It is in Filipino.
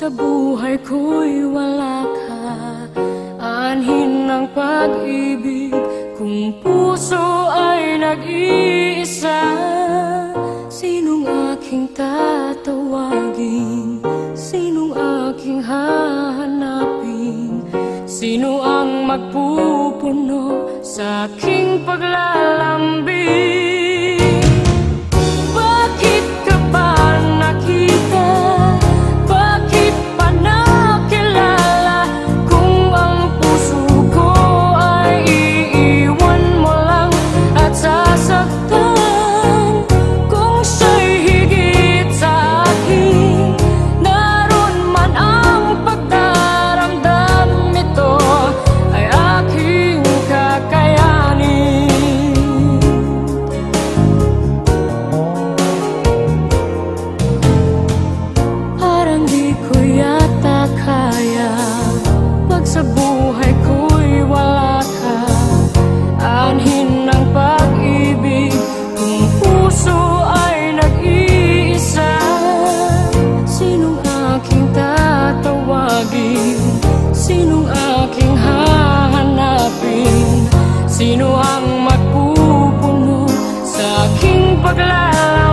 sa buhay ko'y wala ka, anhin ng pag-ibig. Kung puso ay nag-iisa, sinong aking tatawagin? Sinong aking hahanapin? Sino ang magpupuno sa aking paglalambing? Bakit ka ba nakita? Bakit pa nakilala? Kung ang puso ko ay iiwan mo lang at sasaktan, kung siya'y higit sa akin, naroon man ang pagdaramdam, ito ay aking kakayanin. Parang di ko yata kaya, pag sa buhay ko'y wala ka, anhin ng pag-ibig. Kung puso ay nag-iisa, sinong aking tatawagin? Sinong aking hahanapin? Sino ang magpupuno sa aking paglalambing?